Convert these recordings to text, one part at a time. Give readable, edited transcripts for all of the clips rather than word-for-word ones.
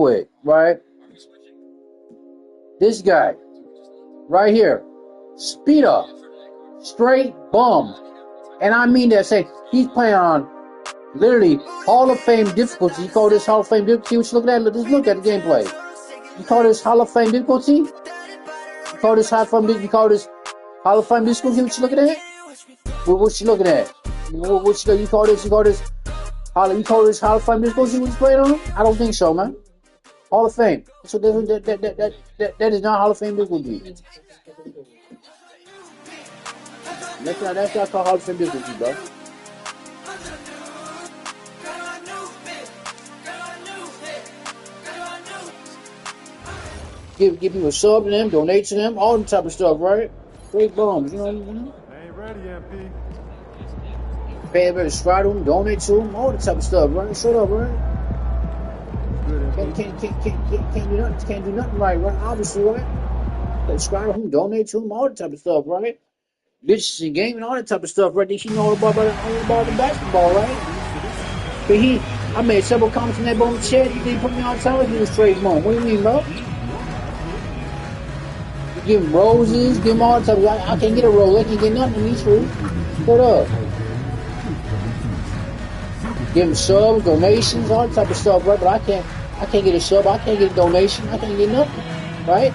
quick, right? This guy, right here, speed up, straight bum. And I mean that, say, he's playing on literally Hall of Fame difficulty. You call this Hall of Fame difficulty? What you looking at? Just look at the gameplay. You call this Hall of Fame difficulty? You call this Hall of Fame difficulty? You call this Hall of Fame difficulty? What you looking at? What you looking at? You call this Hall of Fame difficulty? What you playing on? I don't think so, man. Hall of Fame. So that is not Hall of Fame difficulty. That's not called Hall of Fame difficulty, bro. Give people a sub to them, donate to them, all the type of stuff, right? Great bums, you know what I mean? They ain't ready, MP. Pay everybody, subscribe to them, donate to them, all the type of stuff, right? Shut up, right? Can't do nothing right? Obviously, right? Subscribe to them, donate to them, all the type of stuff, right? Bitches and gaming, all that type of stuff, right? They should know all about the basketball, right? But I made several comments in that bone in the chat. He put me on television in this trade moment. What do you mean, bro? Give him roses, give him all the type. I can't get a rose. I can't get nothing in these fruit. What up? Give him subs, donations, all that type of stuff, right? But I can't get a sub. I can't get a donation. I can't get nothing, right?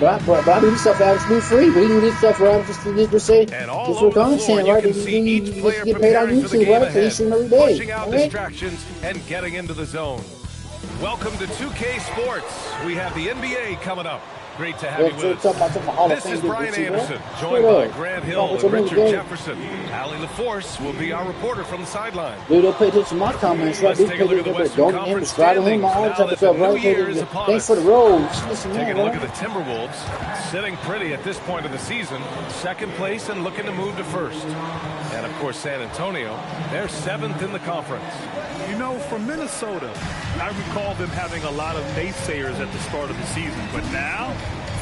But I do this stuff for absolute free. But he do this stuff for absolute just say this for content, right? He get paid on YouTube, right? For each and every day. Pushing out distractions and getting into the zone. Welcome to 2K Sports. We have the NBA coming up. Great to have you with us. This is Brian Anderson, joined by Grant Hill and Richard Jefferson. Allie LaForce will be our reporter from the sideline. Dude, don't pay attention to my comments, right? Let's take a look at the Western Conference standings. Now that the new year is upon thanks us. for the roads. Taking a look at the Timberwolves, sitting pretty at this point of the season. Second place and looking to move to first. And, of course, San Antonio, they're seventh in the conference. You know, for Minnesota, I recall them having a lot of naysayers at the start of the season, but now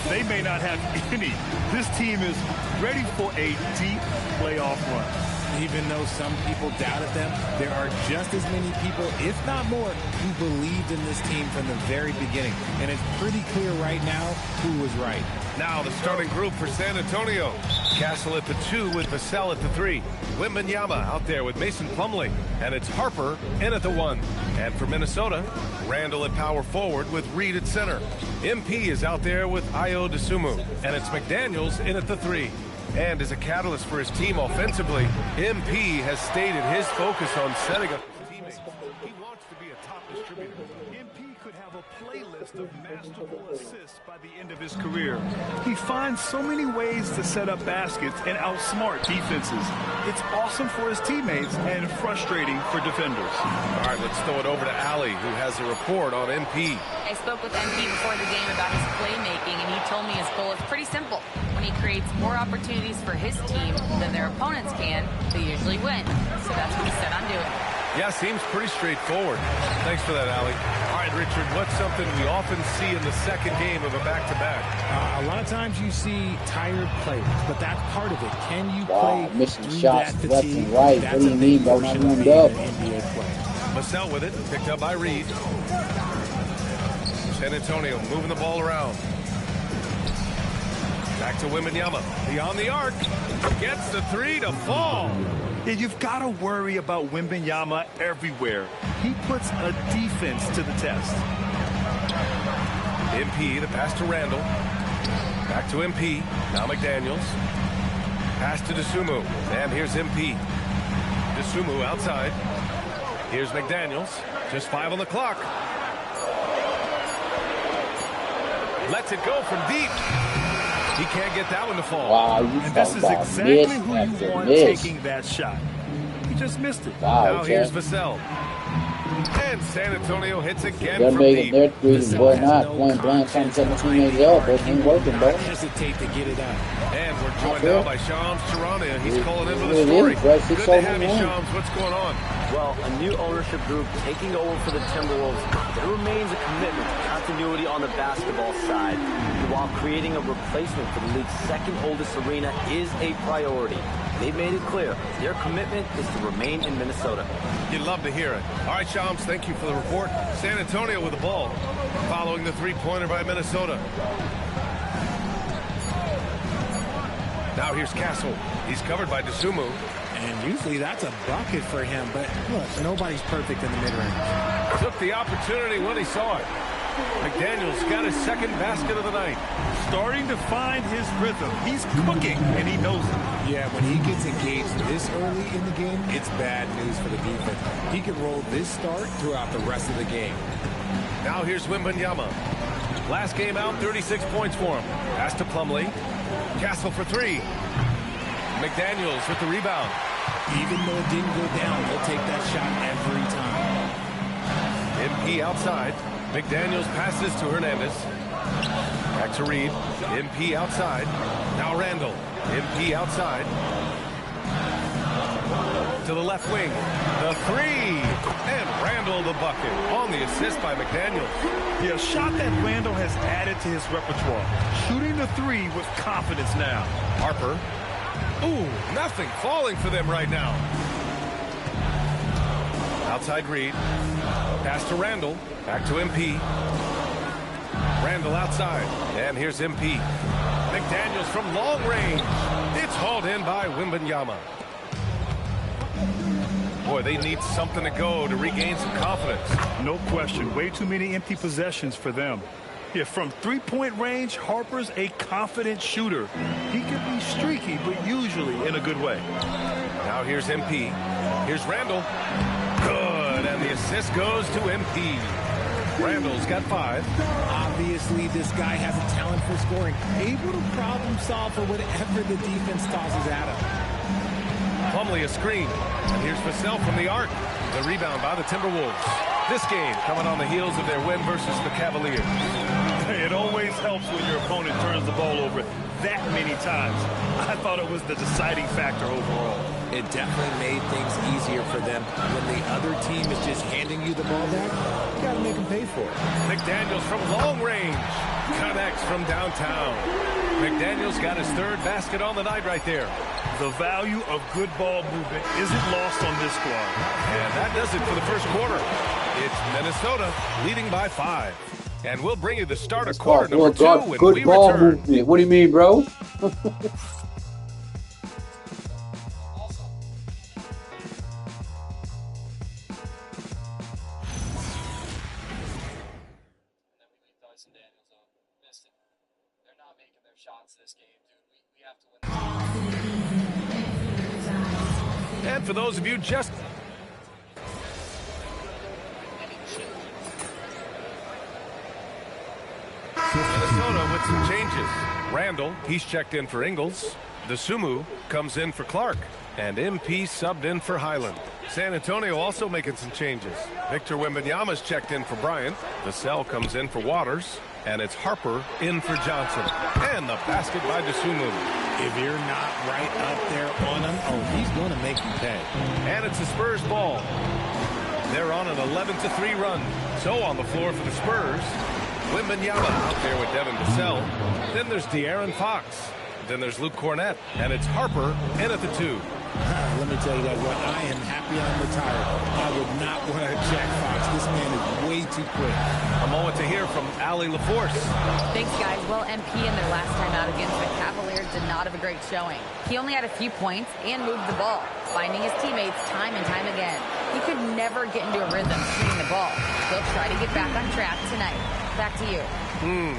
they may not have any. This team is ready for a deep playoff run. Even though some people doubted them, there are just as many people, if not more, who believed in this team from the very beginning. And it's pretty clear right now who was right. Now the starting group for San Antonio. Castle at the 2 with Vassell at the 3. Wembanyama out there with Mason Plumlee. And it's Harper in at the 1. And for Minnesota, Randall at power forward with Reed at center. MP is out there with Ayo Dosunmu. And it's McDaniels in at the 3. And as a catalyst for his team offensively, MP has stated his focus on setting up his teammates. He wants to be a top distributor. MP could have a playlist of masterful assists by the end of his career. He finds so many ways to set up baskets and outsmart defenses. It's awesome for his teammates and frustrating for defenders. All right, let's throw it over to Allie, who has a report on MP. I spoke with MP before the game about his playmaking, and he told me his goal is pretty simple. When he creates more opportunities for his team than their opponents can, they usually win. So that's what he's set on doing. Yeah, seems pretty straightforward. Thanks for that, Allie. All right, Richard, what's something we often see in the second game of a back-to-back? A lot of times you see tired players, but that's part of it. Can you play missing through shots that left fatigue? and right? That's What do you a mean big by portion not of warmed being up? an NBA player. Vassell with it, picked up by Reed. San Antonio moving the ball around. Back to Wembanyama. Beyond the arc. Gets the 3 to fall. Yeah, you've got to worry about Wembanyama everywhere. He puts a defense to the test. MP, the pass to Randall. Back to MP. Now McDaniels. Pass to Dosunmu. And here's MP. Dosunmu outside. Here's McDaniels. Just 5 on the clock. Lets it go from deep. He can't get that one to fall. Wow, and this is exactly who you want taking that shot. He just missed it. Wow, now here's Vassell. And San Antonio hits again they're from making deep. their threes, boy, not point blank, trying to set the teammates up, but it ain't working, bro. Hesitate to get it out. And we're joined now by Shams Charania. He's calling in with a It story. is, right? Good to have you, Shams. What's going on? Well, a new ownership group taking over for the Timberwolves. There remains a commitment to continuity on the basketball side, while creating a replacement for the league's second oldest arena is a priority. They made it clear their commitment is to remain in Minnesota. You'd love to hear it. All right, Shams, thank you for the report. San Antonio with the ball, following the three-pointer by Minnesota. Now here's Castle. He's covered by Dosunmu. And usually that's a bucket for him, but look, nobody's perfect in the mid-range. Took the opportunity when he saw it. McDaniels got his second basket of the night. Starting to find his rhythm. He's cooking, and he knows it. Yeah, when he gets engaged this early in the game, it's bad news for the defense. He can roll this start throughout the rest of the game. Now here's Wembanyama. Last game out, 36 points for him. Pass to Plumlee. Castle for three. McDaniels with the rebound. Even though it didn't go down, he'll take that shot every time. MP outside. McDaniels passes to Hernandez. Back to Reed. MP outside. Now Randall. MP outside. To the left wing. The three. And Randall the bucket on the assist by McDaniels. Yeah, a shot that Randall has added to his repertoire. Shooting the three with confidence now. Harper. Ooh, nothing falling for them right now. Outside Reed. Pass to Randall. Back to MP. Randall outside. And here's MP. McDaniels from long range. It's hauled in by Wembanyama. Boy, they need something to go to regain some confidence. No question. Way too many empty possessions for them. Yeah, from three-point range, Harper's a confident shooter. He can be streaky, but usually in a good way. Now here's MP. Here's Randall. Good, and the assist goes to MP. Randall's got 5. Obviously, this guy has a talent for scoring. Able to problem solve for whatever the defense tosses at him. Plumlee a screen. And here's Vassell from the arc. The rebound by the Timberwolves. This game coming on the heels of their win versus the Cavaliers. It always helps when your opponent turns the ball over that many times. I thought it was the deciding factor overall. It definitely made things easier for them. When the other team is just handing you the ball back, you got to make them pay for it. McDaniels from long range. Connects from downtown. McDaniels got his third basket on the night right there. The value of good ball movement isn't lost on this squad. And that does it for the first quarter. It's Minnesota leading by 5. And we'll bring you the start of quarter number 2 when good we ball return. movement. What do you mean, bro? And for those of you just... Minnesota with some changes. Randall, he's checked in for Ingles. Dosunmu comes in for Clark. And MP subbed in for Highland. San Antonio also making some changes. Victor Wembanyama's checked in for Bryant. Vassell comes in for Waters. And it's Harper in for Johnson. And the basket by Dosunmu. If you're not right up there on him, oh, he's going to make you pay. And it's the Spurs ball. They're on an 11-3 run. So on the floor for the Spurs, Wembanyama out there with Devin Vassell. Then there's De'Aaron Fox. Then there's Luke Cornett. And it's Harper in at the 2. Let me tell you that what I am happy I'm retired. I would not want to check Fox. This man is way too quick. A moment to hear from Allie LaForce. Thanks, guys. Well, MP in their last time out against the Cavaliers did not have a great showing. He only had a few points and moved the ball, finding his teammates time and time again. He could never get into a rhythm shooting the ball. He'll try to get back on track tonight. Back to you.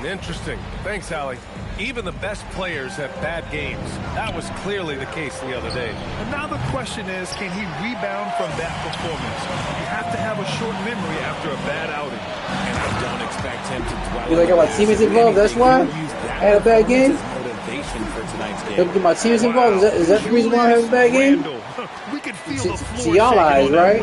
Interesting. Thanks, Allie. Even the best players have bad games. That was clearly the case the other day. And now the question is, can he rebound from that performance? You have to have a short memory after a bad outing. And I don't expect him to dwell. You got my teammates involved, that's why? I had a bad game? Motivation for tonight's game. My teammates involved? Is that the reason why I have a bad game? We could feel the floor To y'all eyes, right?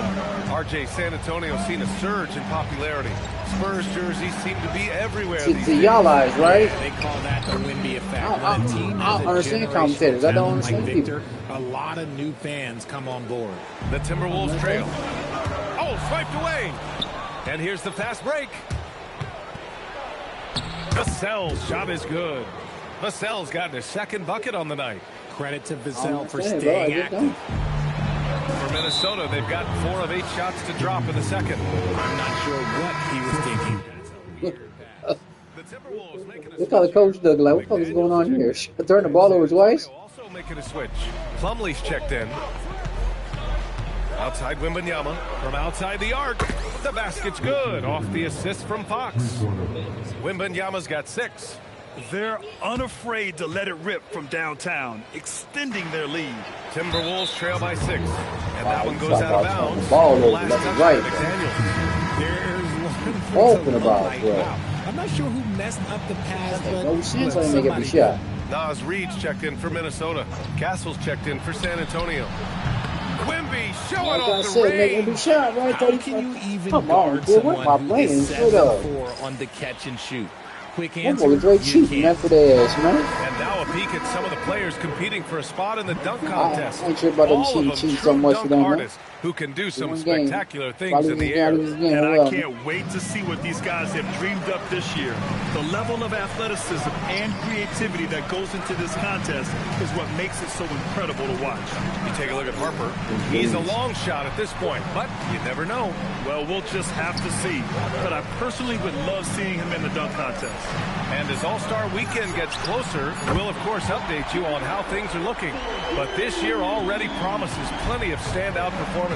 RJ, San Antonio seen a surge in popularity. Spurs jerseys seem to be everywhere. To y'all eyes, right? They call that the Wemby effect. I don't understand commentators. I don't understand people. A lot of new fans come on board. The Timberwolves trail. Oh, swiped away. And here's the fast break. Vassell's shot is good. Vassell's gotten his second bucket on the night. Credit to Vassell for staying active. For Minnesota, they've got 4 of 8 shots to drop in the second. I'm not sure what he was thinking. Look how the coach looked like. What the fuck is going on here? Throwing the ball over twice? Also making a switch. Plumlee's checked in. Outside Wembanyama from outside the arc. The basket's good off the assist from Fox. Wembanyama's got 6. They're unafraid to let it rip from downtown, extending their lead. Timberwolves trail by 6. And that one goes out of bounds. Ball over Last left and touch right. by McDaniels. There's one Open about, bro. wow. I'm not sure who messed up the pass, but No sense letting me get the shot. Nas Reed's checked in for Minnesota. Castle's checked in for San Antonio. Quimby showing Like I off the said, make range. every shot, right? How can you even Come guard on, dude. What someone am I who is playing? Good up. 7-4 on the catch and shoot? Quick I'm answer, going straight you shooting can't. that for the ass, man. And now a peek at some of the players competing for a spot in the dunk contest. I ain't sure about them All of them cheating true so much for dunk them, man. artists who can do some One game. spectacular things Probably in the just air. got this game, And I well. can't wait to see what these guys have dreamed up this year. The level of athleticism and creativity that goes into this contest is what makes it so incredible to watch. You take a look at Harper. He's a long shot at this point, but you never know. Well, we'll just have to see. But I personally would love seeing him in the dunk contest. And as All-Star Weekend gets closer, we'll of course update you on how things are looking. But this year already promises plenty of standout performances.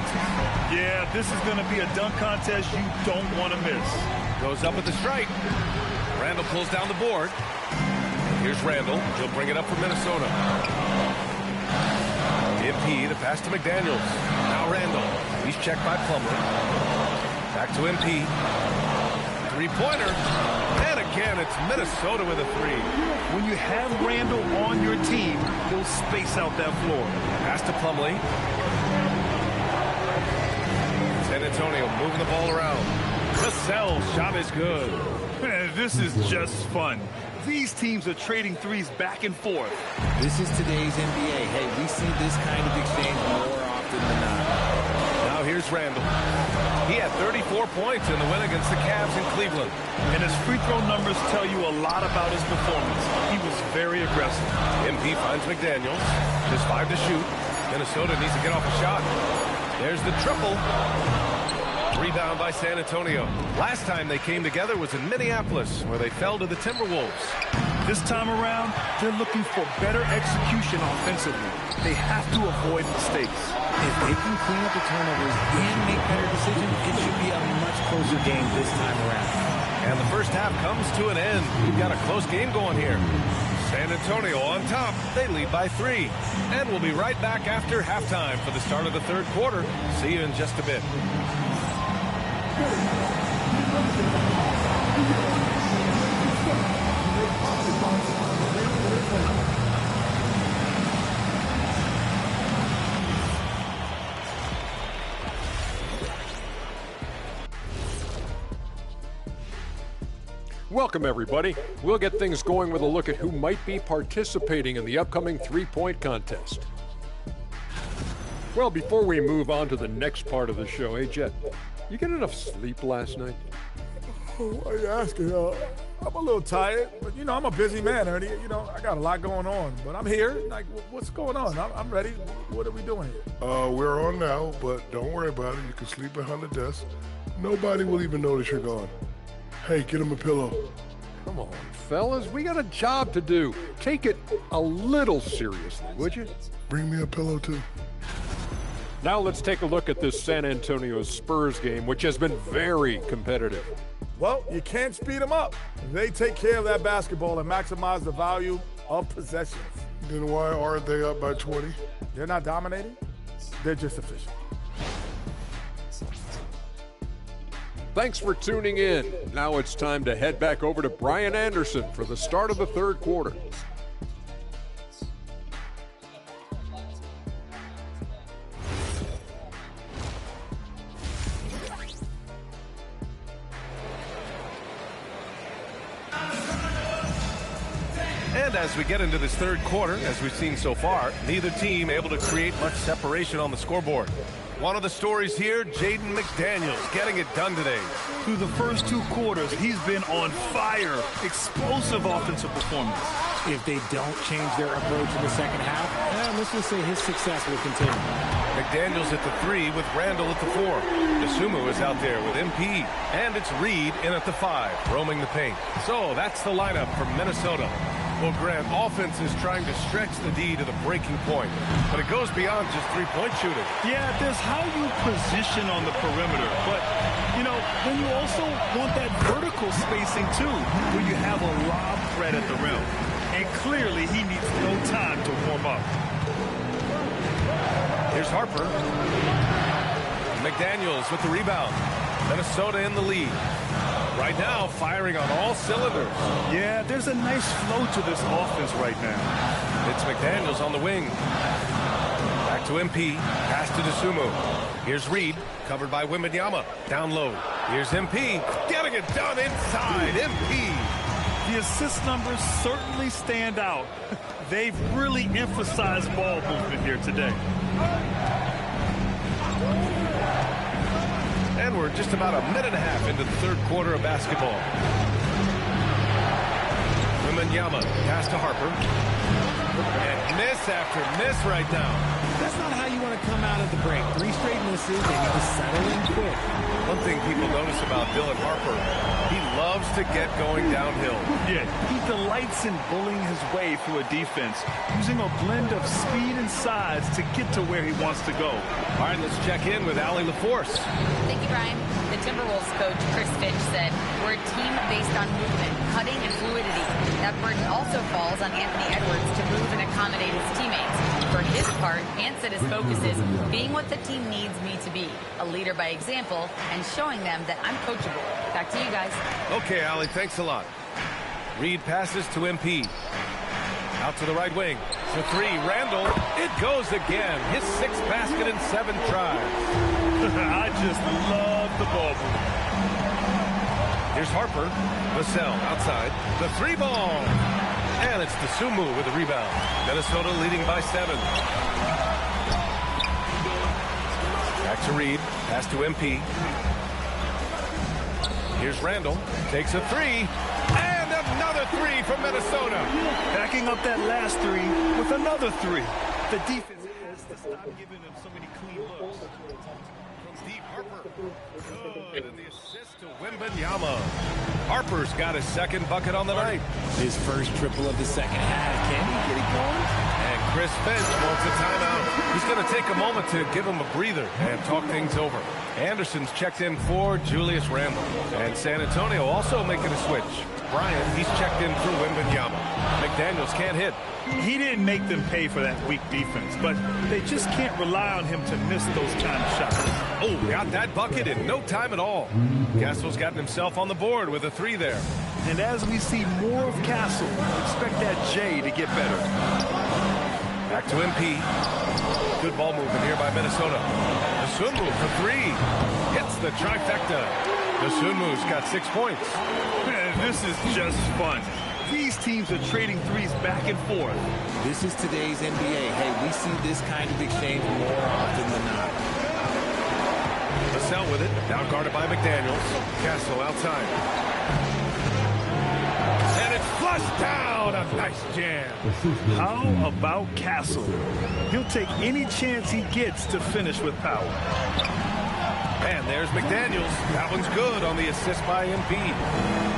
Yeah, this is going to be a dunk contest you don't want to miss. Goes up with the strike. Randall pulls down the board. Here's Randall. He'll bring it up for Minnesota. MP, the pass to McDaniels. Now Randall. He's checked by Plumlee. Back to MP. Three-pointer. And again, it's Minnesota with a 3. When you have Randall on your team, he'll space out that floor. Pass to Plumlee. San Antonio moving the ball around. Vassell's shot is good. Man, this is just fun. These teams are trading threes back and forth. This is today's NBA. Hey, we see this kind of exchange more often than not. Now here's Randall. He had 34 points in the win against the Cavs in Cleveland. And his free throw numbers tell you a lot about his performance. He was very aggressive. MP finds McDaniels. Just 5 to shoot. Minnesota needs to get off a shot. There's the triple. Rebound by San Antonio. Last time they came together was in Minneapolis, where they fell to the Timberwolves. This time around, they're looking for better execution offensively. They have to avoid mistakes. If they can clean up the turnovers and make better decisions, it should be a much closer game this time around. And the first half comes to an end. We've got a close game going here. San Antonio on top. They lead by 3. And we'll be right back after halftime for the start of the third quarter. See you in just a bit. Welcome, everybody. We'll get things going with a look at who might be participating in the upcoming three-point contest. Well, before we move on to the next part of the show, hey, Jet, you get enough sleep last night? Oh, why are you asking? I'm a little tired, but, you know, I'm a busy man, Ernie. You know, I got a lot going on, but I'm here. Like, what's going on? I'm ready. What are we doing here? We're on now, but don't worry about it. You can sleep behind the desk. Nobody will even notice you're gone. Hey, get him a pillow. Come on, fellas, we got a job to do. Take it a little seriously, would you? Bring me a pillow, too. Now let's take a look at this San Antonio Spurs game, which has been very competitive. Well, you can't speed them up. They take care of that basketball and maximize the value of possessions. Then why aren't they up by 20? They're not dominating. They're just efficient. Thanks for tuning in. Now it's time to head back over to Brian Anderson for the start of the third quarter. And as we get into this third quarter, as we've seen so far, neither team able to create much separation on the scoreboard. One of the stories here, Jaden McDaniels getting it done today. Through the first 2 quarters, he's been on fire. Explosive offensive performance. If they don't change their approach in the second half, let's just say his success will continue. McDaniels at the 3 with Randall at the 4. Dosunmu is out there with MP. And it's Reed in at the 5, roaming the paint. So that's the lineup for Minnesota. Well, Grant, offense is trying to stretch the D to the breaking point, but it goes beyond just three-point shooting. Yeah, there's how you position on the perimeter, but, you know, then you also want that vertical spacing, too, where you have a lob threat at the rim. And clearly, he needs no time to warm up. Here's Harper. McDaniels with the rebound. Minnesota in the lead. Right now, firing on all cylinders. Yeah, there's a nice flow to this offense right now. It's McDaniels on the wing. Back to MP. Pass to Dosunmu. Here's Reed, covered by Wembanyama. Down low. Here's MP. Getting it done inside. MP. The assist numbers certainly stand out. They've really emphasized ball movement here today. And we're just about a minute and a half into the third quarter of basketball. Wembanyama, pass to Harper. And miss after miss right now. That's not how you want to come out of the break. 3 straight misses, and you just settle in quick. One thing people notice about Dylan Harper, he loves to get going downhill. Yeah, he delights in bullying his way through a defense, using a blend of speed and size to get to where he wants to go. All right, let's check in with Allie LaForce. Thank you, Brian. The Timberwolves coach, Chris Finch, said, "We're a team based on movement, cutting, and fluidity. That burden also falls on Anthony Edwards to move and accommodate his teammates. For his part, Ant said his focus is being what the team needs me to be, a leader by example, and showing them that I'm coachable." Back to you guys. Okay, Allie, thanks a lot. Reed passes to MP. Out to the right wing. To 3, Randall. It goes again. His 6th basket in 7 tries. I just love the ball move. Here's Harper. Vassell outside. The 3 ball. And it's Dosunmu with the rebound. Minnesota leading by 7. Back to Reed. Pass to MP. Here's Randall. Takes a 3. And another 3 from Minnesota. Backing up that last 3 with another 3. The defense has to stop giving them so many clean looks. From deep, Harper. Good. And the assist to Wembanyama. Harper's got his 2nd bucket on the night. His first triple of the second half. Can he get it going? And Chris Finch wants a timeout. He's going to take a moment to give him a breather and talk things over. Anderson's checked in for Julius Randle. And San Antonio also making a switch. Bryant, he's checked in for Wembanyama. McDaniels can't hit. He didn't make them pay for that weak defense, but they just can't rely on him to miss those kind of shots. Oh, got that bucket in no time at all. Castle's gotten himself on the board with a 3 there. And as we see more of Castle, expect that J to get better. Back to MP. Good ball movement here by Minnesota. Dosunmu for 3. Hits the trifecta. Dosunmu's got 6 points. Man, this is just fun. These teams are trading threes back and forth. This is today's NBA. Hey, we see this kind of exchange more often than not. Vassell with it. Now guarded by McDaniels. Castle outside. And it's flushed down. A nice jam. How about Castle? He'll take any chance he gets to finish with power. And there's McDaniels. That one's good on the assist by MP.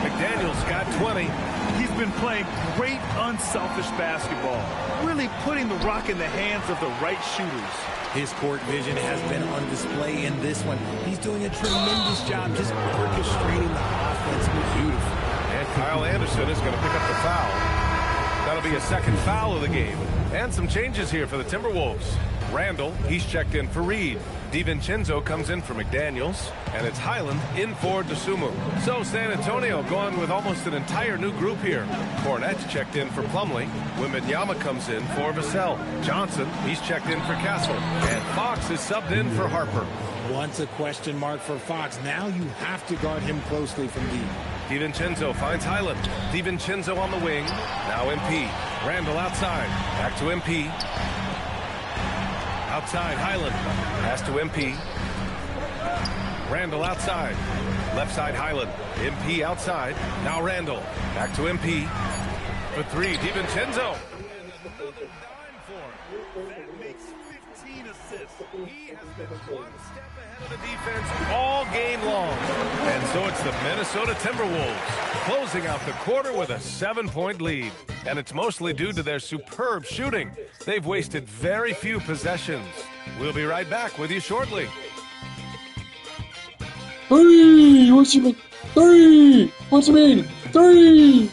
McDaniels got 20. He's been playing great, unselfish basketball, really putting the rock in the hands of the right shooters. His court vision has been on display in this one. He's doing a tremendous job just orchestrating the offense beautifully. And Kyle Anderson is going to pick up the foul. That'll be a 2nd foul of the game. And some changes here for the Timberwolves. Randall, he's checked in for Reed. DiVincenzo comes in for McDaniels, and it's Highland in for Dosunmu. So San Antonio going with almost an entire new group here. Cornette's checked in for Plumlee. Wembanyama comes in for Vassell. Johnson, he's checked in for Castle. And Fox is subbed in for Harper. Once a question mark for Fox, now you have to guard him closely from deep. DiVincenzo finds Highland. DiVincenzo on the wing. Now MP. Randall outside. Back to MP. Outside, Highland. Pass to MP. Randall outside. Left side, Highland. MP outside. Now Randall. Back to MP. For three, DiVincenzo. That makes 15 assists. He has been one step ahead of the defense all game long. And so it's the Minnesota Timberwolves closing out the quarter with a 7-point lead. And it's mostly due to their superb shooting. They've wasted very few possessions. We'll be right back with you shortly. Three! What you mean? Three! What you mean? Three!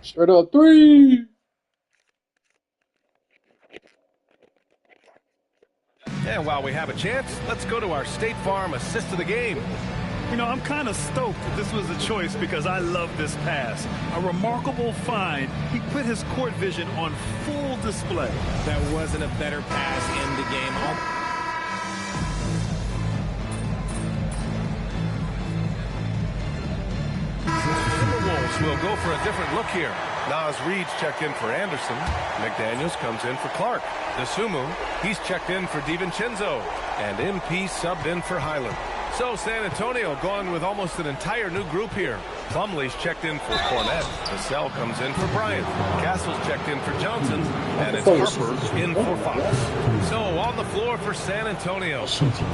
Straight up three! And while we have a chance, let's go to our State Farm assist of the game. You know, I'm kind of stoked that this was a choice because I love this pass. A remarkable find. He put his court vision on full display. That wasn't a better pass in the game. Timberwolves will go for a different look here. Nas Reed's checked in for Anderson. McDaniels comes in for Clark. DeSumo, he's checked in for DiVincenzo. And MP subbed in for Highland. So San Antonio going with almost an entire new group here. Plumlee's checked in for Cornette. Vassell comes in for Bryant. Castle's checked in for Johnson. And it's Harper in for Fox. So on the floor for San Antonio.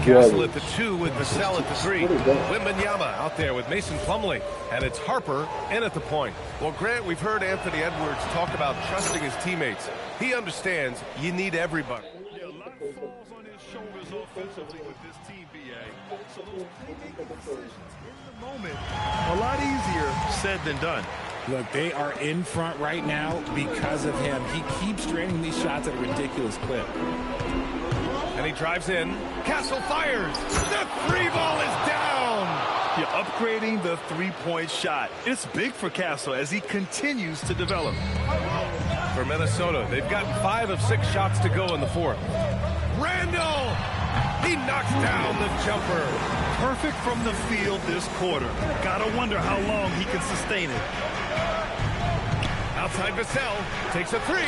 Castle at the 2 with Vassell at the 3. Wembanyama out there with Mason Plumlee. And it's Harper in at the point. Well, Grant, we've heard Anthony Edwards talk about trusting his teammates. He understands you need everybody. Yeah, a lot falls on his shoulders offensively with this team, BA. So those playmaking decisions in the moment, a lot easier said than done. Look, they are in front right now because of him. He keeps draining these shots at a ridiculous clip. And he drives in. Castle fires. The 3 ball is down. Yeah, upgrading the three-point shot. It's big for Castle as he continues to develop. For Minnesota, they've gotten 5 of 6 shots to go in the 4th. Randall! He knocks down the jumper. Perfect from the field this quarter. Gotta wonder how long he can sustain it. Outside Vassell takes a 3.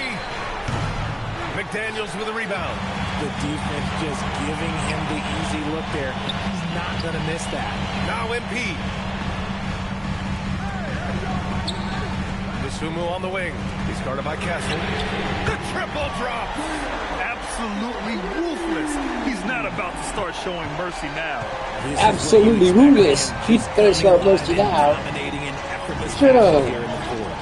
McDaniels with a rebound. The defense just giving him the easy look there. He's not going to miss that. Now MP. DeSumo on the wing. He's guarded by Castle. The triple drop. Absolutely ruthless. He's not about to start showing mercy now. Absolutely ruthless. He's gonna start mercy now. Dominating an effortless Shut up. here in the 4th.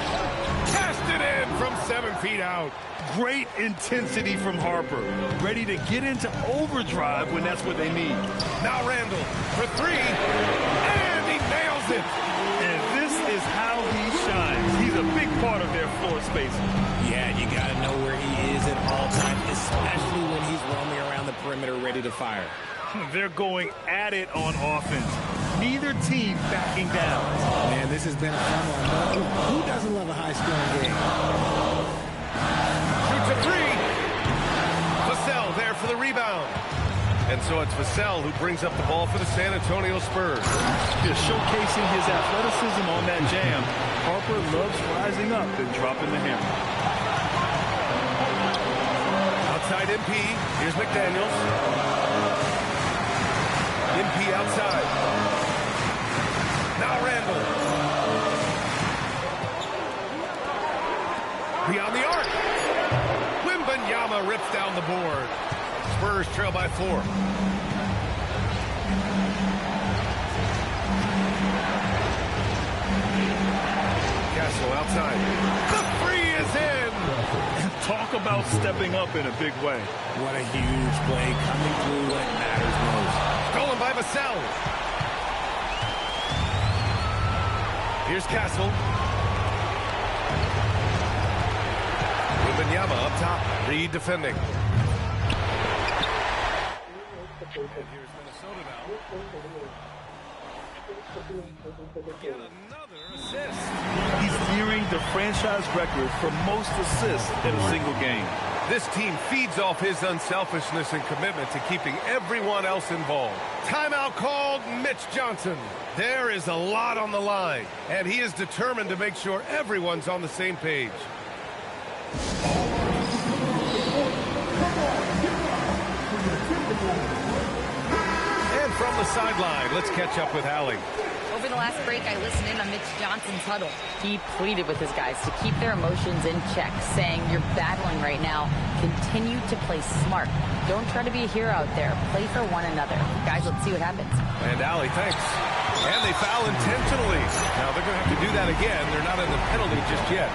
Cast it in from 7 feet out. Great intensity from Harper. Ready to get into overdrive when that's what they need. Now Randall for 3. And he nails it. And this is how he shines. He's a big part of their floor spacing. Yeah, you got to know where he is at all times, especially when he's roaming around the perimeter ready to fire. They're going at it on offense. Neither team backing down. Man, this has been a fun one. Who doesn't love a high-scoring game? Shoots a 3. Vassell there for the rebound. And so it's Vassell who brings up the ball for the San Antonio Spurs. Just showcasing his athleticism on that jam. Harper loves rising up and dropping the hammer. Outside MP. Here's McDaniels. MP outside. Now Randall. Beyond the arc. Wembanyama rips down the board. Spurs trail by 4. Castle outside. The 3 is in. Talk about stepping up in a big way. What a huge play coming through when it matters most. Stolen by Vassell. Here's Castle. Wembanyama up top. Reed defending. And here's Minnesota now. Get another assist. He's nearing the franchise record for most assists in a single game. This team feeds off his unselfishness and commitment to keeping everyone else involved. Timeout called. Mitch Johnson. There is a lot on the line, and he is determined to make sure everyone's on the same page. And from the sideline, let's catch up with Allie. Over the last break, I listened in on Mitch Johnson's huddle. He pleaded with his guys to keep their emotions in check, saying, "You're battling right now. Continue to play smart. Don't try to be a hero out there. Play for one another." Guys, let's see what happens. And Allie, thanks. And they foul intentionally. Now they're going to have to do that again. They're not in the penalty just yet.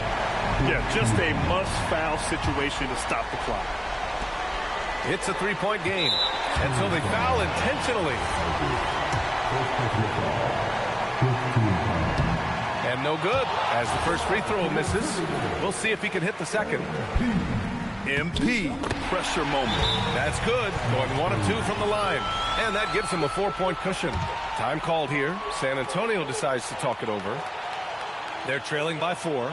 Yeah, just a must-foul situation to stop the clock. It's a three-point game. And so they foul intentionally. And no good, as the first free throw misses. We'll see if he can hit the second. MP, pressure moment. That's good, going 1 of 2 from the line. And that gives him a 4-point cushion. Time called here. San Antonio decides to talk it over. They're trailing by 4.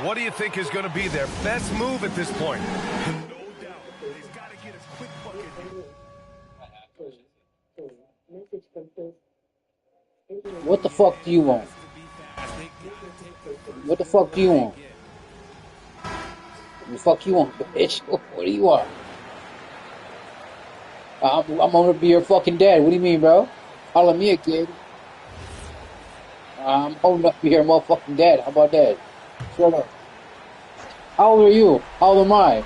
What do you think is going to be their best move at this point? No doubt. They've got to get a quick bucket. What the fuck do you want? What the fuck do you want? What the fuck you want, bitch? What do you want? I'm gonna be your fucking dad. What do you mean, bro? Holla at me a kid. I'm holding up to be your motherfucking dad. How about that? Shut up. How old are you? How old am I?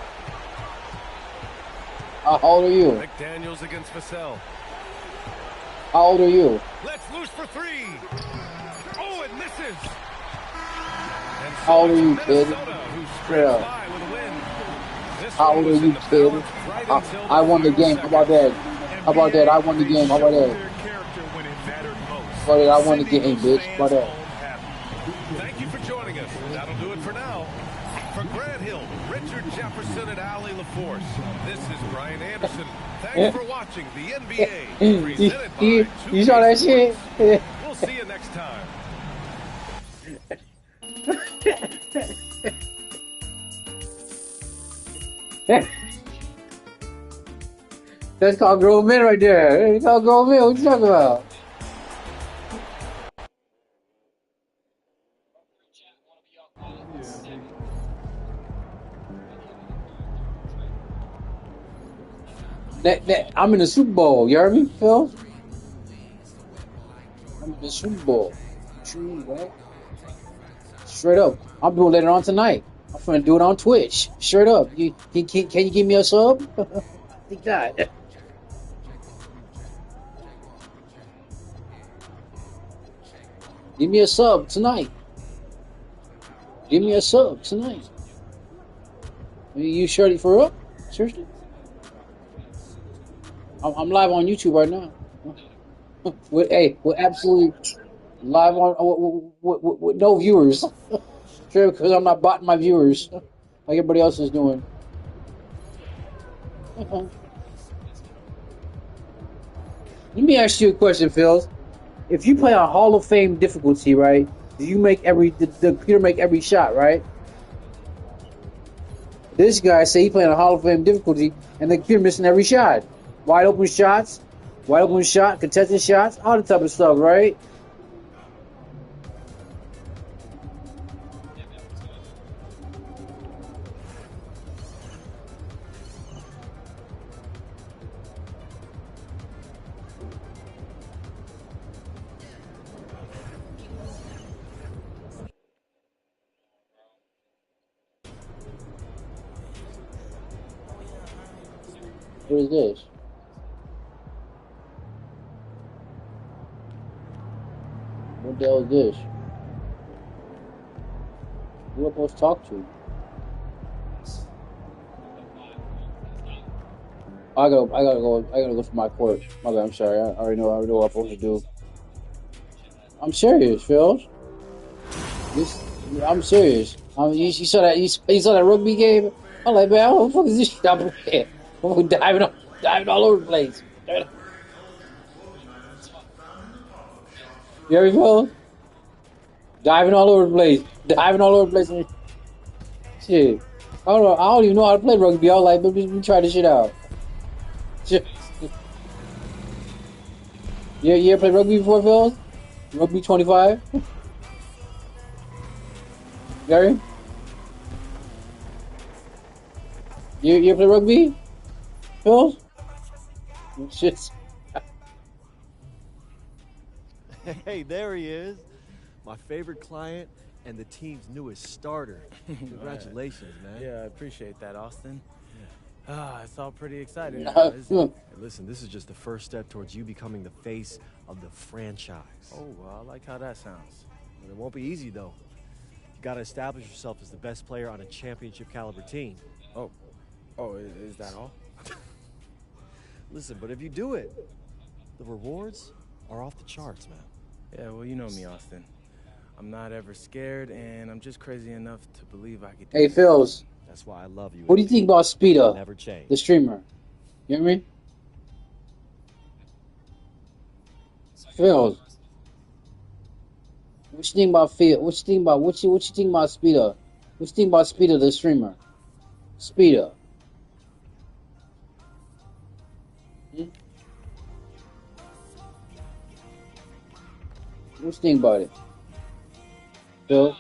How old are you? McDaniels against Vassell. How old are you? Let's loose for 3. Oh, it misses. And so How old are you, it's kid? Minnesota who Straight scrapes up. by with a win. This How one old are was in you, the kid? balance right until I won the game. How about that? How about that? I won the game. How about that? Their character when it mattered most. How about that? I won the Sending game, those bitch. How about fans that? home happy. Thank you for joining us. That'll do it for now. For Grant Hill, Richard Jefferson, and Allie LaForce, this is Brian Anderson. Thanks for watching the NBA presented by You saw that 2K shit? Sports. We'll see you next time. That's called grown men right there. It's called grown men. What you talking about? I'm in the Super Bowl. You heard me, Phil? I'm in the Super Bowl. True, right? Straight up. I'm doing it later on tonight. I'm finna do it on Twitch. Straight up. Can you give me a sub? Thank God. Give me a sub tonight. Give me a sub tonight. You sure for real? Seriously? I'm live on YouTube right now. With absolutely live on with no viewers. Sure, because I'm not botting my viewers like everybody else is doing. Let me ask you a question, Phil. If you play on Hall of Fame difficulty, right? Do you make the computer make every shot, right? This guy say he playing on Hall of Fame difficulty, and the computer missing every shot. Wide open shots, contested shots, all the type of stuff, right? What is this? What the hell is this? Who am I supposed to talk to? I gotta go for my court. My bad, I'm sorry. I already know what I'm supposed to do. I'm serious, Phil. I'm serious. You saw that? You saw that rugby game? I'm like, man, what the fuck is this shit I'm playing? I'm diving all over the place. You hear me, Phil? Diving all over the place. Shit. I don't even know how to play rugby. I was like, let me try this shit out. Shit. You ever played rugby before, Phil? Rugby 25? Gary? You ever play rugby? Phil? Shit. Hey, there he is. My favorite client and the team's newest starter. Congratulations, man. Yeah, I appreciate that, Austin. It's all pretty exciting now, Hey, isn't it? Hey, listen, this is just the first step towards you becoming the face of the franchise. Oh, well, I like how that sounds. But it won't be easy, though. You got to establish yourself as the best player on a championship caliber team. Oh, is that all? Listen, but if you do it, the rewards are off the charts, man. Yeah, well, you know me, Austin. I'm not ever scared, and I'm just crazy enough to believe I could do Hey, it. Phils, That's why I love you. what do you think about Speeda, Never change. the streamer? You hear me? Phils, what you think about Phil? What you think about what you think about Speeda? What you think about Speeda, the streamer? Speeda. What you think about it, Phil?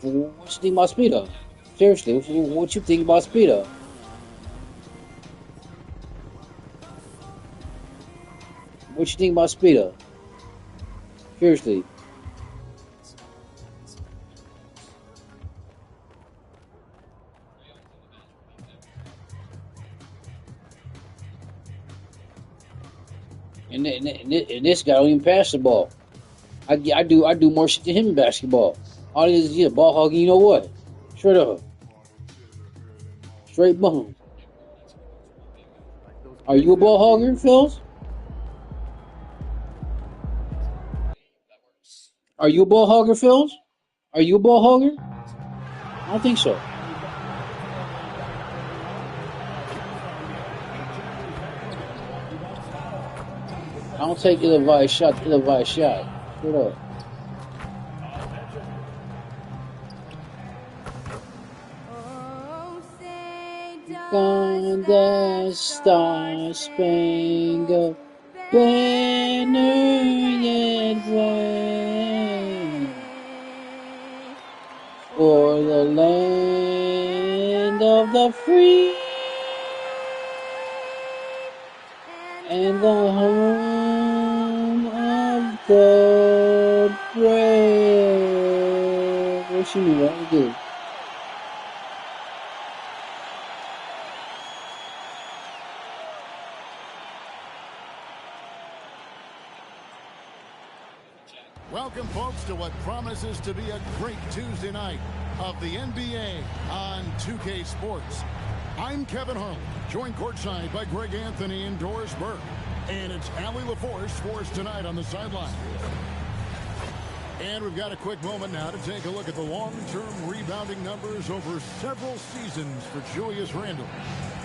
What you think about Speeda? Seriously, what you think about Speeda? What you think about Speeda? Seriously. And this guy don't even pass the ball. I do more shit than him in basketball. All he is ball hogging. You know what? Straight up, straight bum. Are you a ball hogger, Phils? Are you a ball hogger, Phils? Are you a ball hogger? I don't think so. I don't take ill-advised shot. Straight up. On the Star Spangled Banner yet flying for the land of the free and the home of the brave. What she knew what to do. Welcome, folks, to what promises to be a great Tuesday night of the NBA on 2K Sports. I'm Kevin Harlan, joined courtside by Greg Anthony and Doris Burke. And it's Allie LaForce for us tonight on the sideline. And we've got a quick moment now to take a look at the long-term rebounding numbers over several seasons for Julius Randle.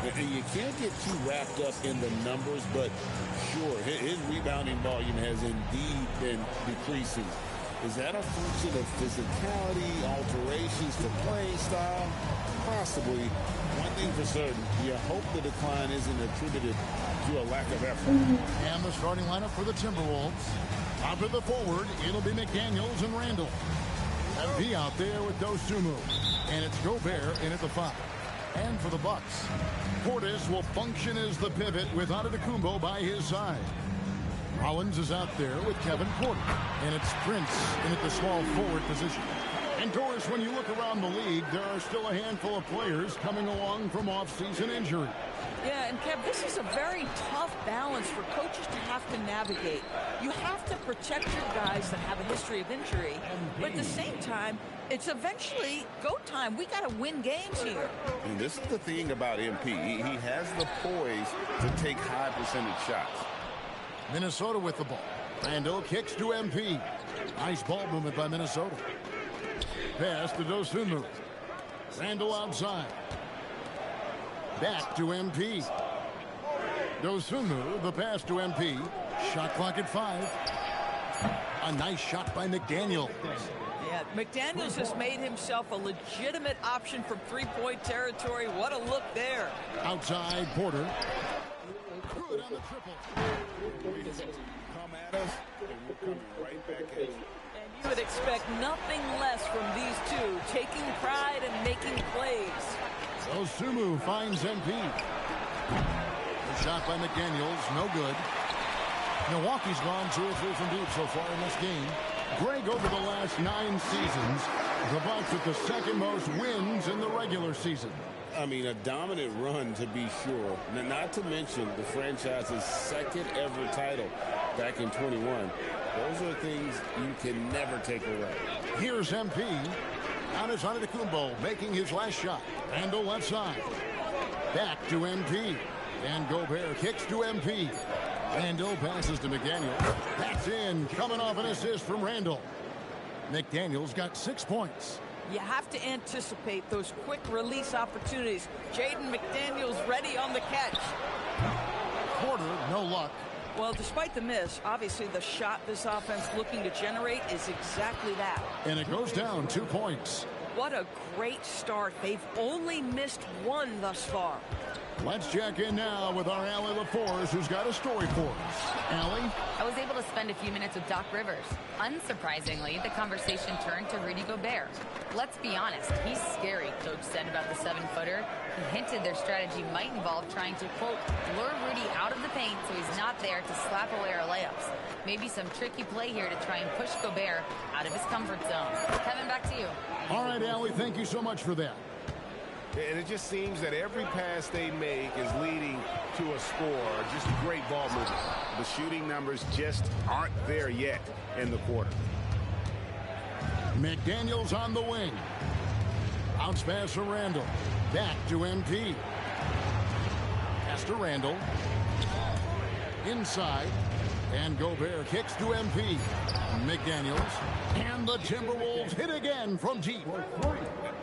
And you can't get too wrapped up in the numbers, but sure, his rebounding volume has indeed been decreasing. Is that a function of physicality, alterations to playing style? Possibly. One thing for certain, you hope the decline isn't attributed to a lack of effort. And the starting lineup for the Timberwolves. Out to the forward, it'll be McDaniels and Randle. MP out there with Dosumu. And it's Gobert in at the 5. And for the Bucks, Portis will function as the pivot with Antetokounmpo by his side. Rollins is out there with Kevin Porter. And it's Prince in at the small forward position. And Doris, when you look around the league, there are still a handful of players coming along from off-season injury. Yeah, and Kev, this is a very tough balance for coaches to have to navigate. You have to protect your guys that have a history of injury, but at the same time, it's eventually go time. We got to win games here. And this is the thing about MP. He has the poise to take high percentage shots. Minnesota with the ball. Randle kicks to MP. Nice ball movement by Minnesota. Pass to Dosunmu. Randle outside. Back to MP. Dosunmu, the pass to MP. Shot clock at 5. A nice shot by McDaniel. Yeah, McDaniels has made himself a legitimate option from three-point territory. What a look there. Outside, Porter. Good on the triple. Come at us, and we're coming right back at you. And you would expect nothing less from these two, taking pride and making plays. Dosunmu finds MP. The shot by McDaniels, no good. Milwaukee's gone 2 or 3 from deep so far in this game. Greg, over the last 9 seasons, the Bucks with the second most wins in the regular season. I mean, a dominant run to be sure. Not to mention the franchise's second ever title back in 21. Those are things you can never take away. Here's MP. Giannis Antetokounmpo making his last shot. Randle left side. Back to MP. And Gobert kicks to MP. Randle passes to McDaniels. That's in. Coming off an assist from Randle. McDaniels got 6 points. You have to anticipate those quick release opportunities. Jaden McDaniels ready on the catch. Porter, no luck. Well, despite the miss, obviously the shot this offense looking to generate is exactly that. And it goes down 2 points. What a great start. They've only missed 1 thus far. Let's check in now with our Allie LaForce, who's got a story for us. Allie? I was able to spend a few minutes with Doc Rivers. Unsurprisingly, the conversation turned to Rudy Gobert. Let's be honest, he's scary, Coach said about the 7-footer. He hinted their strategy might involve trying to, quote, lure Rudy out of the paint so he's not there to slap away our layups. Maybe some tricky play here to try and push Gobert out of his comfort zone. Kevin, back to you. All right, Allie, thank you so much for that. And it just seems that every pass they make is leading to a score. Just great ball movement. The shooting numbers just aren't there yet in the quarter. McDaniels on the wing. Bounce pass to Randle. Back to MP. Pass to Randle. Inside. And Gobert kicks to MP. McDaniels. And the Timberwolves hit again from deep.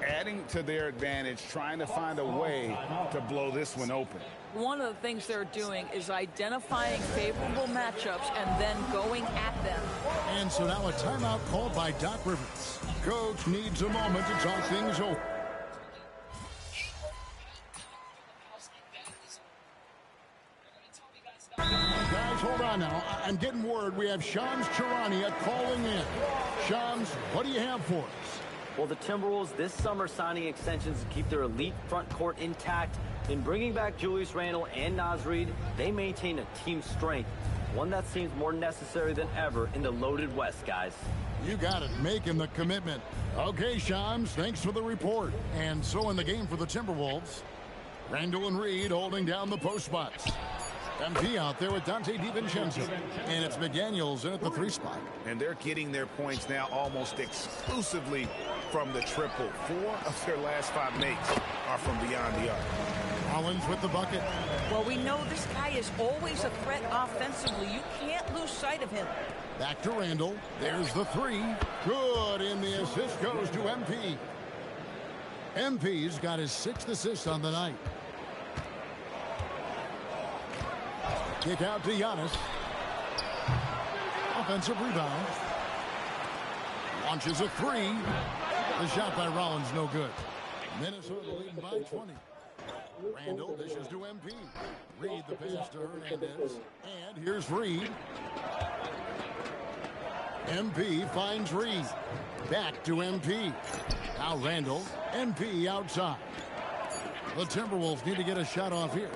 Adding to their advantage, trying to find a way to blow this one open. One of the things they're doing is identifying favorable matchups and then going at them. And so now a timeout called by Doc Rivers. Coach needs a moment to talk things over. Guys, hold on now. I'm getting word we have Shams Charania calling in. Shams, what do you have for us? Well, the Timberwolves this summer signing extensions to keep their elite front court intact. In bringing back Julius Randle and Naz Reid, they maintain a team strength, one that seems more necessary than ever in the loaded West, guys. You got it, making the commitment. Okay, Shams, thanks for the report. And so in the game for the Timberwolves, Randle and Reid holding down the post spots. MP out there with Dante DiVincenzo. And it's McDaniels in at the 3 spot. And they're getting their points now almost exclusively from the triple. 4 of their last 5 makes are from beyond the arc. Rollins with the bucket. Well, we know this guy is always a threat offensively. You can't lose sight of him. Back to Randle. There's the 3. Good, and the assist goes to MP. MP's got his 6th assist on the night. Kick out to Giannis. Offensive rebound. Launches a 3. The shot by Rollins, no good. Minnesota leading by 20. Randle dishes to MP. Reid the pass to Hernandez. And here's Reid. MP finds Reid. Back to MP. Now Randle. MP outside. The Timberwolves need to get a shot off here.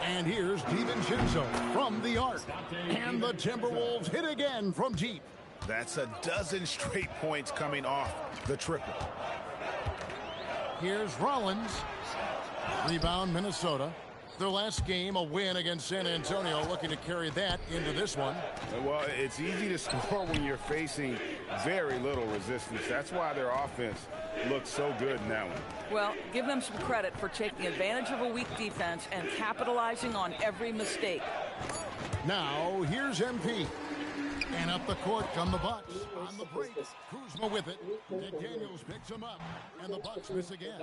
And here's DiVincenzo from the arc. And the Timberwolves hit again from deep. That's a dozen straight points coming off the triple. Here's Rollins. Rebound Minnesota. Their last game, a win against San Antonio, looking to carry that into this one. Well, it's easy to score when you're facing very little resistance. That's why their offense looks so good in that one. Well, give them some credit for taking advantage of a weak defense and capitalizing on every mistake. Now, here's MP. And up the court come the Bucks. On the break, Kuzma with it. McDaniels picks him up. And the Bucks miss again.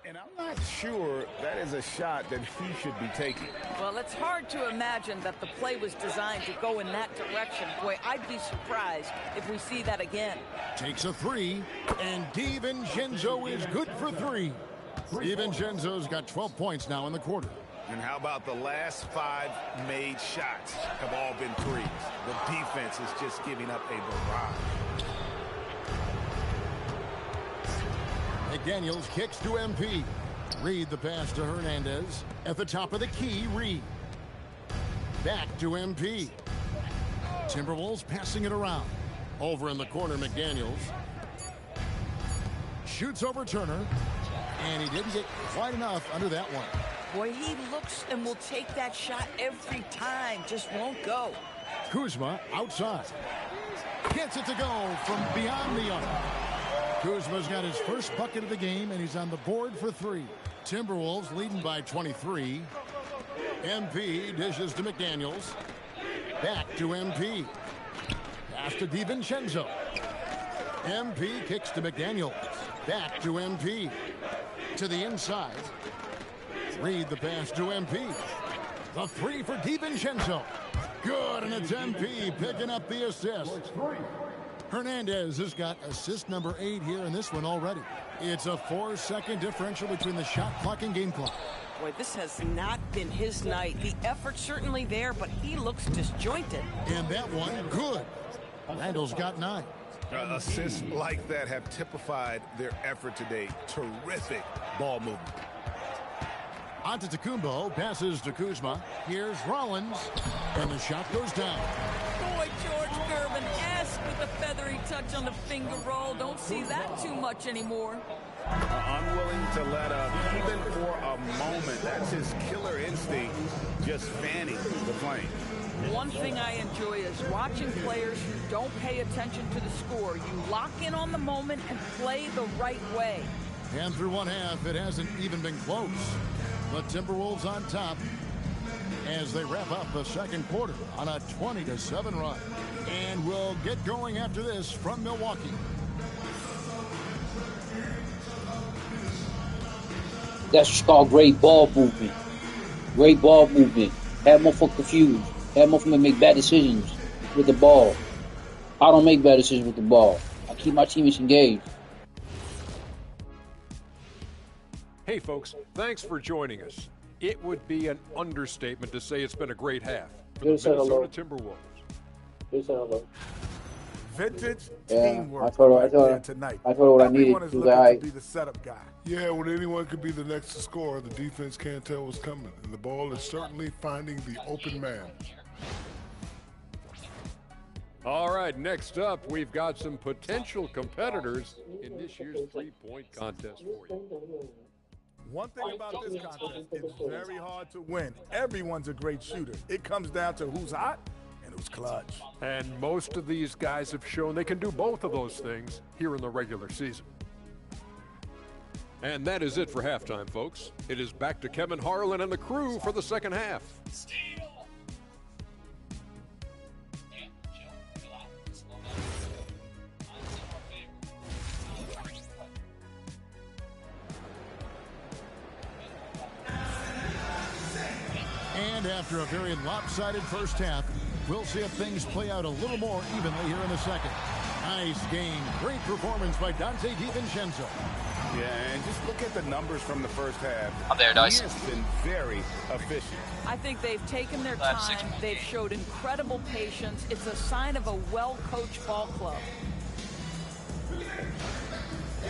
And I'm not sure that is a shot that he should be taking. Well, it's hard to imagine that the play was designed to go in that direction. Boy, I'd be surprised if we see that again. Takes a 3. And DiVincenzo is good for 3. DiVincenzo's got 12 points now in the quarter. And how about the last 5 made shots have all been threes? The defense is just giving up a barrage. McDaniels kicks to MP. Reid the pass to Hernandez. At the top of the key, Reid. Back to MP. Timberwolves passing it around. Over in the corner, McDaniels. Shoots over Turner. And he didn't get quite enough under that one. Boy, he looks and will take that shot every time. Just won't go. Kuzma outside. Gets it to go from beyond the arc. Kuzma's got his first bucket of the game, and he's on the board for 3. Timberwolves leading by 23. MP dishes to McDaniels. Back to MP. Pass to DiVincenzo. MP kicks to McDaniels. Back to MP. To the inside. Read the pass to MP. The 3 for DiVincenzo. Good, and it's MP picking up the assist. Hernandez has got assist number 8 here in this one already. It's a 4-second differential between the shot clock and game clock. Boy, this has not been his night. The effort's certainly there, but he looks disjointed. And that one, good. Randall's got 9. Assists like that have typified their effort today. Terrific ball movement. Antetokounmpo passes to Kuzma. Here's Rollins, and the shot goes down. Boy, George Gervin asked with a feathery touch on the finger roll. Don't see that too much anymore. Unwilling to let up, even for a moment. That's his killer instinct, just fanning the flame. One thing I enjoy is watching players who don't pay attention to the score. You lock in on the moment and play the right way. And through one half, it hasn't even been close. The Timberwolves on top as they wrap up the second quarter on a 20-7 run. And we'll get going after this from Milwaukee. That's what's called great ball movement. Great ball movement. Have motherfuckers confused. Have motherfuckers make bad decisions with the ball. I don't make bad decisions with the ball. I keep my teammates engaged. Hey folks, thanks for joining us. It would be an understatement to say it's been a great half for the Minnesota Timberwolves. Vintage Yeah, teamwork I told her tonight. I told her what I needed. Everyone is She was looking like, to be the setup guy. Yeah, when anyone could be the next to score, the defense can't tell what's coming. And the ball is certainly finding the open man. All right, next up, we've got some potential competitors in this year's three-point contest for you. One thing about this contest, it's very hard to win. Everyone's a great shooter. It comes down to who's hot and who's clutch. And most of these guys have shown they can do both of those things here in the regular season. And that is it for halftime, folks. It is back to Kevin Harlan and the crew for the second half. And after a very lopsided first half, we'll see if things play out a little more evenly here in the second. Nice game. Great performance by Dante DiVincenzo. Yeah, and just look at the numbers from the first half. I'm there, Dice. He has been very efficient. I think they've taken their time. They've showed incredible patience. It's a sign of a well-coached ball club.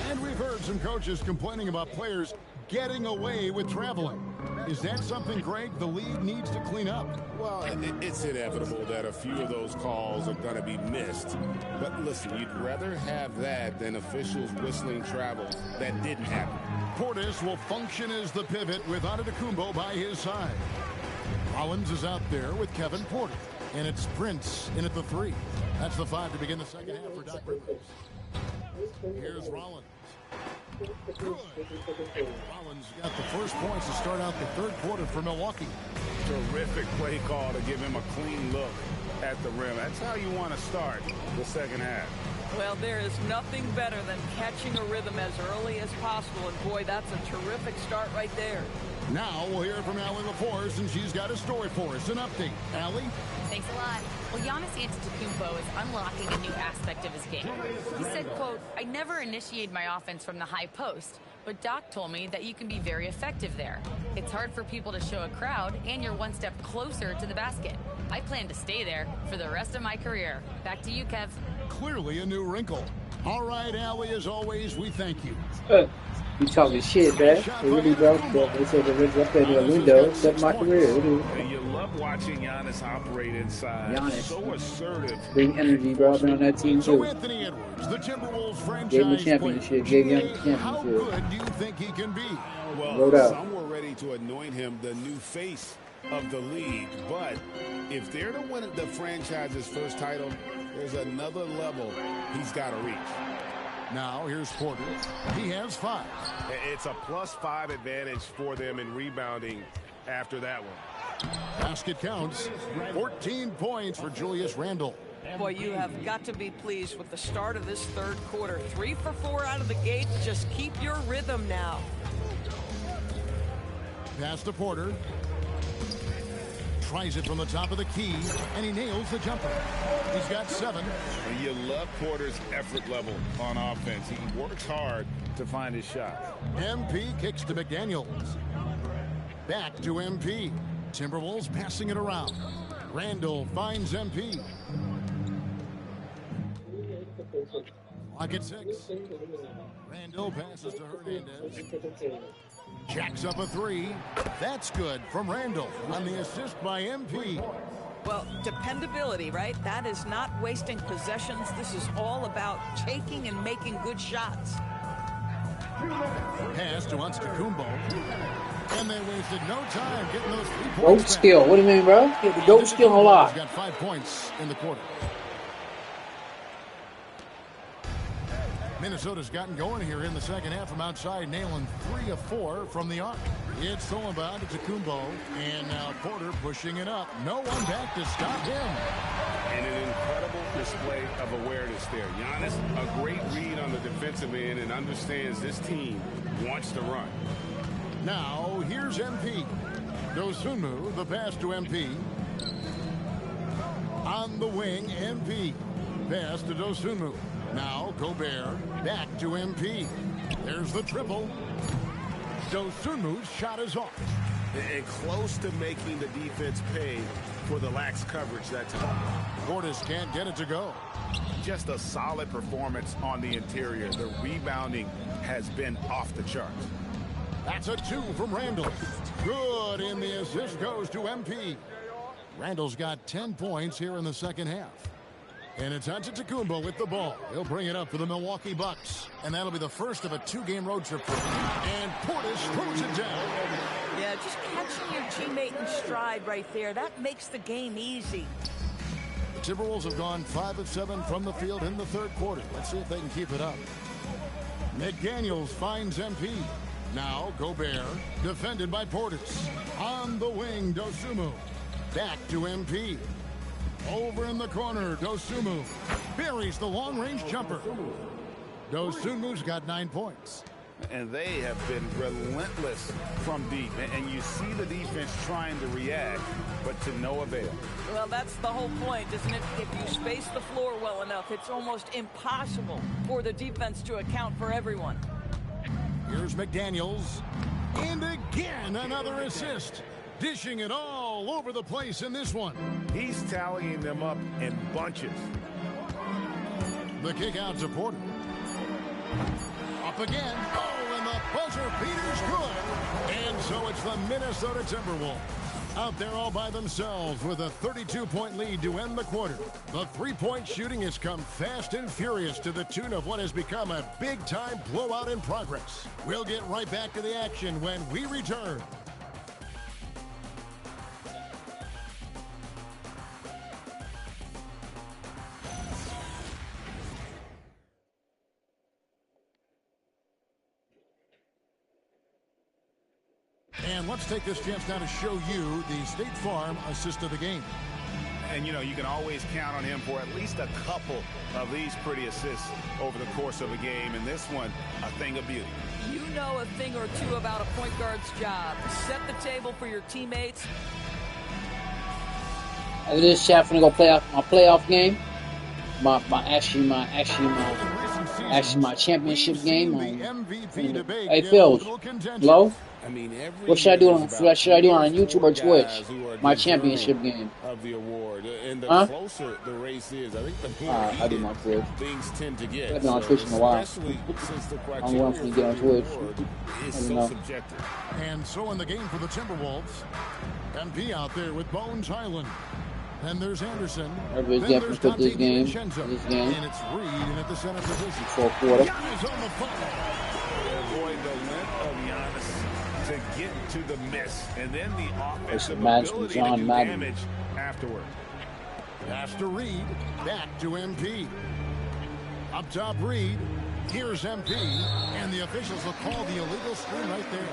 And we've heard some coaches complaining about players getting away with traveling. Is that something, Greg, the league needs to clean up? Well, it's inevitable that a few of those calls are going to be missed. But listen, you'd rather have that than officials whistling travel that didn't happen. Portis will function as the pivot with Antetokounmpo by his side. Rollins is out there with Kevin Porter. And it's Prince in at the 3. That's the 5 to begin the second half for Doc Rivers. Here's Rollins. Good. Rollins got the first points to start out the third quarter for Milwaukee. Terrific play call to give him a clean look at the rim. That's how you want to start the second half. Well, there is nothing better than catching a rhythm as early as possible. And boy, that's a terrific start right there. Now we'll hear from Allie LaForce, and she's got a story for us. An update. Allie? Thanks a lot. Well, Giannis Antetokounmpo is unlocking a new aspect of his game. He said, quote, "I never initiate my offense from the high post, but Doc told me that you can be very effective there. It's hard for people to show a crowd, and you're one step closer to the basket. I plan to stay there for the rest of my career." Back to you, Kev. Clearly a new wrinkle. All right, Allie, as always, we thank you. You talking shit, man. Really, bro. They said the Reds up there in the window, set my career. And you love watching Giannis operate inside. Giannis. So assertive. Big energy, bro. I've been on that team, So too. Anthony Edwards, the Timberwolves franchise Gave him a championship. Gave him a championship. How good do you think he can be? Well, some were ready to anoint him the new face of the league. But if they're to win the franchise's first title, there's another level he's got to reach. Now, here's Porter. He has 5. It's a +5 advantage for them in rebounding after that one. Basket counts. 14 points for Julius Randle. Boy, you have got to be pleased with the start of this third quarter. 3 for 4 out of the gate. Just keep your rhythm now. Pass to Porter. Tries it from the top of the key, and he nails the jumper. He's got 7. And you love Porter's effort level on offense. He works hard to find his shot. MP kicks to McDaniels. Back to MP. Timberwolves passing it around. Randle finds MP. Lock at 6. Randle passes to Hernandez. Jacks up a 3. That's good from Randle on the assist by MP. Well, dependability, right? That is not wasting possessions. This is all about taking and making good shots. Pass to Antetokounmpo. And they wasted no time getting those 3 points. Goat skill. What do you mean, bro? Get the goat skill a lot. Got 5 points in the quarter. Minnesota's gotten going here in the second half from outside, nailing 3 of 4 from the arc. It's Solomon to Kumbo, and now Porter pushing it up. No one back to stop him. And an incredible display of awareness there. Giannis, a great read on the defensive end and understands this team wants to run. Now, here's MP. Dosunmu, the pass to MP. On the wing, MP. Pass to Dosunmu. Now, Gobert, back to MP. There's the triple. Dosunmu's shot is off. And close to making the defense pay for the lax coverage that time. Portis can't get it to go. Just a solid performance on the interior. The rebounding has been off the charts. That's a 2 from Randle. Good, and the assist goes to MP. Randle's got 10 points here in the second half. And it's Antetokounmpo with the ball. He'll bring it up for the Milwaukee Bucks. And that'll be the first of a 2-game road trip for him. And Portis throws it down. Yeah, just catching your teammate in stride right there. That makes the game easy. The Timberwolves have gone 5 of 7 from the field in the third quarter. Let's see if they can keep it up. McDaniels finds MP. Now Gobert, defended by Portis. On the wing, Dosunmu. Back to MP. Over in the corner, Dosunmu buries the long-range jumper. Dosunmu's got 9 points. And they have been relentless from deep. And you see the defense trying to react, but to no avail. Well, that's the whole point, isn't it? If you space the floor well enough, it's almost impossible for the defense to account for everyone. Here's McDaniels. And again, another assist. Dishing it all over the place in this one. He's tallying them up in bunches. The kick out to Porter. Up again. Oh, and the buzzer beater's good. And so it's the Minnesota Timberwolves out there all by themselves with a 32-point lead to end the quarter. The three-point shooting has come fast and furious to the tune of what has become a big-time blowout in progress. We'll get right back to the action when we return. And let's take this chance now to show you the State Farm assist of the game. And, you know, you can always count on him for at least a couple of these pretty assists over the course of a game. And this one, a thing of beauty. You know a thing or two about a point guard's job. Set the table for your teammates. After this, Shaq finna go play off my playoff game. My championship game. Hey, Phil, low. I mean, every What should I year do there's on? about Should I do on 3 or YouTube 4 or Twitch? guys who are My deserving championship game. of the award. And the Huh? closer the race is, I think the more I do heated my Twitch. things tend to I get. haven't been on So Twitch in a while. especially since the I'm criteria waiting for for to get on the Twitch. award is I don't so know. subjective. And so in the game for the Timberwolves, MP out there with Bones Highland. And there's Anderson. Everybody's Then getting there's put this Dante game. DiVincenzo. This game. And it's Reed in at the center position. Fourth quarter. Giannis on the phone. Avoid the length of Giannis to get to the miss, and then the offensive Madden, ability John to do Madden. damage afterward. Pass to Reed. Back to MP. Up top, Reed. Here's MP. And the officials will call the illegal screen right there.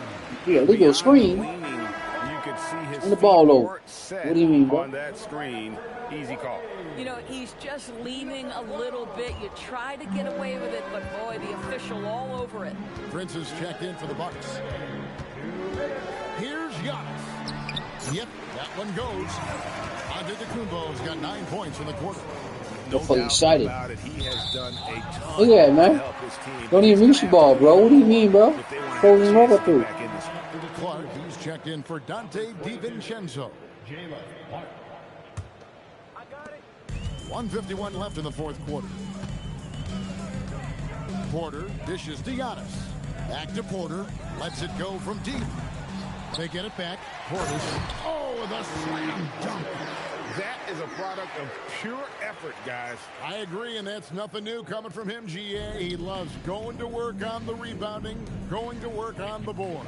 Yeah, illegal screen. You could see his On the ball, feet though. weren't set What do you mean, bro? on that screen. Easy call. You know, he's just leaning a little bit. You try to get away with it, but boy, the official all over it. Prince is checked in for the Bucks. Here's Giannis. Yep, that one goes. Antetokounmpo's got 9 points in the quarter. I'm fucking excited. About it. He has done a ton Look at it, to man. help his team. Don't even reach the ball, bro. What do you mean, bro? Closing over through. Clark, he's checked in for Dante DiVincenzo. 1:51 left in the fourth quarter. Porter dishes to Giannis. Back to Porter. Lets it go from deep. They get it back. Porter. Oh, the slam dunk. That is a product of pure effort, guys. I agree, and that's nothing new coming from him, GA. He loves going to work on the rebounding, going to work on the board.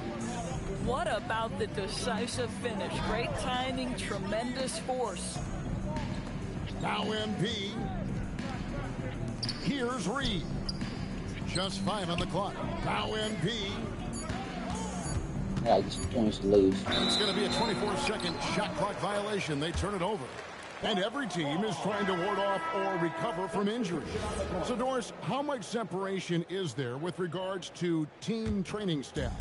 What about the decisive finish? Great timing, tremendous force. Now MP. Here's Reed. Just 5 on the clock. Now MP. Yeah, just points to lose. It's going to be a 24-second shot clock violation. They turn it over. And every team is trying to ward off or recover from injury. So, Doris, how much separation is there with regards to team training staff?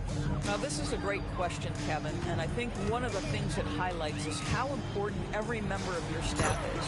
Now, this is a great question, Kevin, and I think one of the things it highlights is how important every member of your staff is,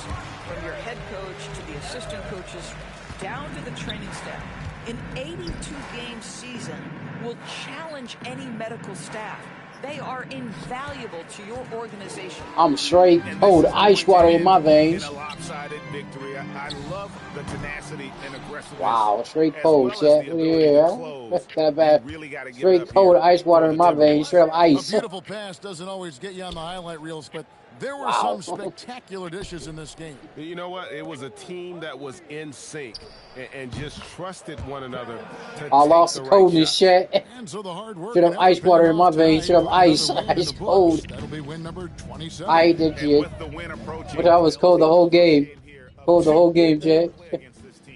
from your head coach to the assistant coaches, down to the training staff. An 82-game season will challenge any medical staff. They are invaluable to your organization. I'm straight cold ice water in my veins. In a lopsided victory. I love the tenacity and aggressiveness. Wow, straight cold, chat. Yeah, that bad. Straight cold ice water in my veins. Straight up A ice. beautiful pass doesn't always get you on the highlight reels, but there were some spectacular dishes in this game. You know what? It was a team that was in sync and just trusted one another. I lost the coldness, chat. And so the hard work Straight up ice water in my veins. Straight up ice. Ice cold. That'll be win number 27. I hate that shit. But I was cold the whole game. Cold the whole game, chat.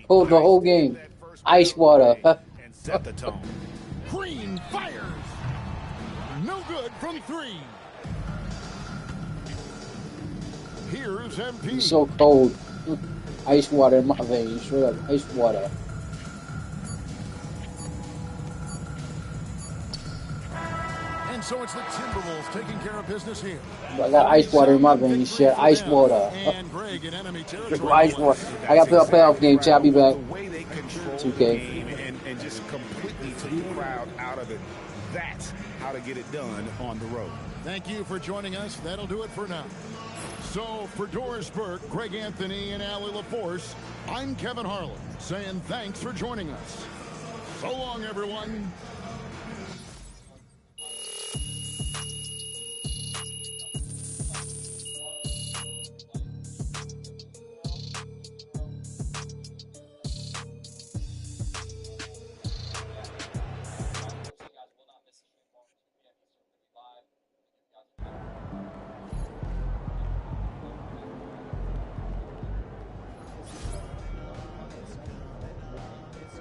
Cold the whole game. Ice water. Set the tone. Green fires. No good from 3. Here's MP. So cold. Ice water in my veins. Straight up ice water. And so it's the Timberwolves taking care of business here. I got ice water in my veins. Shit, ice water. And Greg in enemy territory. Ice water. I got to play a playoff game. Chat, I'll be back. The way they control 2K. the game and just completely took the crowd out of it. That's how to get it done on the road. Thank you for joining us. That'll do it for now. So for Doris Burke, Greg Anthony, and Allie LaForce, I'm Kevin Harlan saying thanks for joining us. So long, everyone.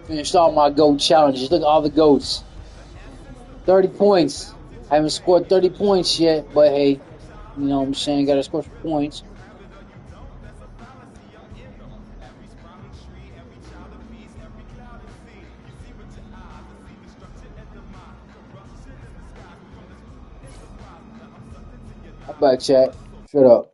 Finished all my GOAT challenges. Look at all the GOATs. 30 points. I haven't scored 30 points yet, but hey, you know what I'm saying? Gotta score some points. I'm back, chat. Shut up.